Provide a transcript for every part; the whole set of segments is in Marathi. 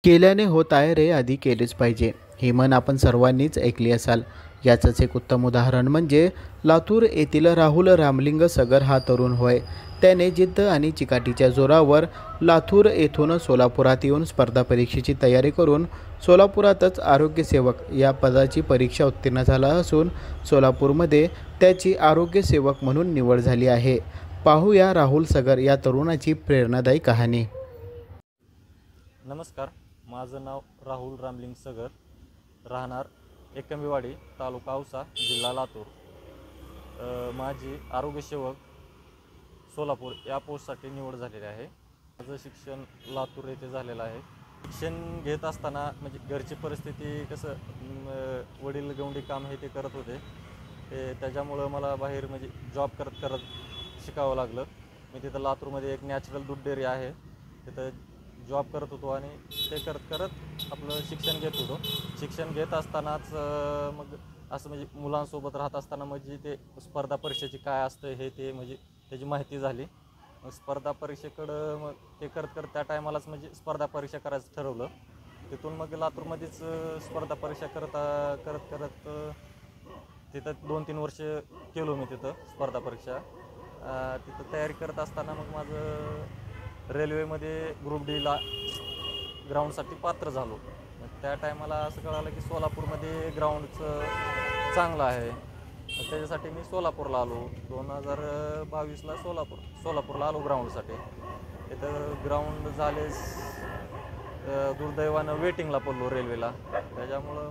केल्याने होत आहे रे, आधी केलेच पाहिजे. ही म्हण आपण सर्वांनीच ऐकली असाल. याचंच एक उत्तम उदाहरण म्हणजे लातूर येथील राहुल रामलिंग सगर हा तरुण होय. त्याने जिद्द आणि चिकाटीच्या जोरावर लातूर येथून सोलापुरात येऊन स्पर्धा परीक्षेची तयारी करून सोलापुरातच आरोग्यसेवक या पदाची परीक्षा उत्तीर्ण झाला असून सोलापूरमध्ये त्याची आरोग्यसेवक म्हणून निवड झाली आहे. पाहूया राहुल सगर या तरुणाची प्रेरणादायी कहाणी. नमस्कार, माझं नाव राहुल रामलिंग सगर, राहणार एकंबीवाडी, तालुका औसा, जिल्हा लातूर. माझी आरोग्यसेवक सोलापूर या पोस्टसाठी निवड झालेली आहे. माझं शिक्षण लातूर येथे झालेलं आहे. शिक्षण घेत असताना म्हणजे घरची परिस्थिती कसं वडील गवंडी काम हे ते करत होते, त्याच्यामुळं मला बाहेर म्हणजे जॉब करत शिकावं लागलं. मी तिथं लातूरमध्ये एक नॅचरल दूध डेअरी आहे, तिथं जॉब करत होतो आणि ते करत आपलं शिक्षण घेत होतो. शिक्षण घेत असतानाच मग असं म्हणजे मुलांसोबत राहत असताना म्हणजे ते स्पर्धा परीक्षेची काय असतं हे ते म्हणजे त्याची माहिती झाली. मग स्पर्धा परीक्षेकडं मग ते करत त्या टायमालाच म्हणजे स्पर्धा परीक्षा करायचं ठरवलं. तिथून मग लातूरमध्येच स्पर्धा परीक्षा करत तिथं 2-3 वर्ष केलो मी तिथं स्पर्धा परीक्षा. तिथं तयारी करत असताना मग माझं रेल्वेमध्ये ग्रुप डीला ग्राउंडसाठी पात्र झालो. मग त्या टायमाला असं कळालं की सोलापूरमध्ये ग्राउंडचं चांगलं आहे. मग त्याच्यासाठी मी सोलापूरला आलो. 2022ला सोलापूरला आलो ग्राउंडसाठी. इथं ग्राउंड झालेच दुर्दैवानं वेटिंगला पडलो रेल्वेला. त्याच्यामुळं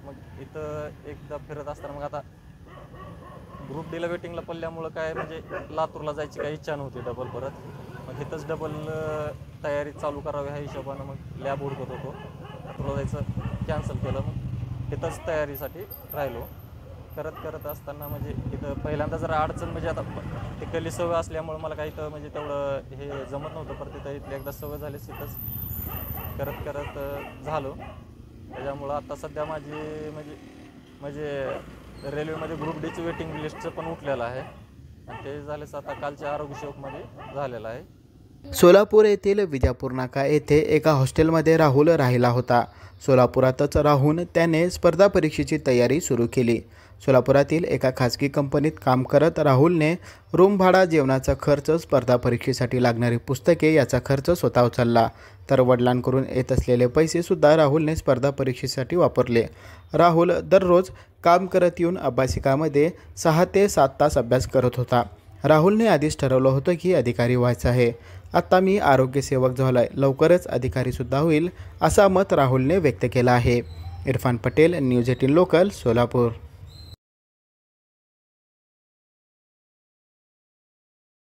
मग इथं एकदा फिरत असताना मग आता ग्रुप डीला वेटिंगला पडल्यामुळं काय म्हणजे लातूरला जायची काही इच्छा नव्हती डबल परत. मग इथंच डबल तयारी चालू करावी ह्या हिशोबानं मग लॅब हुडकत होतो. लातूरला जायचं कॅन्सल केलं. मग इथंच तयारीसाठी राहिलो. करत असताना म्हणजे इथं पहिल्यांदा जरा अडचण म्हणजे आता तिकडली सवय असल्यामुळं मला काही तर म्हणजे तेवढं हे जमत नव्हतं. परत तिथं इथली एकदा सवय झालीच तिथंच करत झालो. त्याच्यामुळं आता सध्या माझी म्हणजे रेल्वेमध्ये ग्रुप डीचं वेटिंग लिस्टचं पण उठलेलं आहे आणि ते झालेच आता कालच्या आरोग्यसेवकमध्ये झालेलं आहे. सोलापूर येथील विजापूर नाका येथे एका हॉस्टेलमध्ये राहुल राहिला होता. सोलापुरातच राहून त्याने स्पर्धा परीक्षेची तयारी सुरू केली. सोलापुरातील एका खाजगी कंपनीत काम करत राहुलने रूम भाडा, जेवणाचा खर्च, स्पर्धा परीक्षेसाठी लागणारी पुस्तके याचा खर्च स्वतः उचलला. तर वडिलांकडून येत असलेले पैसेसुद्धा राहुलने स्पर्धा परीक्षेसाठी वापरले. राहुल दररोज काम करत येऊन अभ्यासिकामध्ये 6 ते 7 तास अभ्यास करत होता. राहुलने आधीच ठरवलं होतं की अधिकारी व्हायचं आहे. आता मी आरोग्यसेवक झालो आहे, लवकरच अधिकारीसुद्धा होईल, असा मत राहुलने व्यक्त केला आहे. Irfan Patel, news 18 local, Solapur.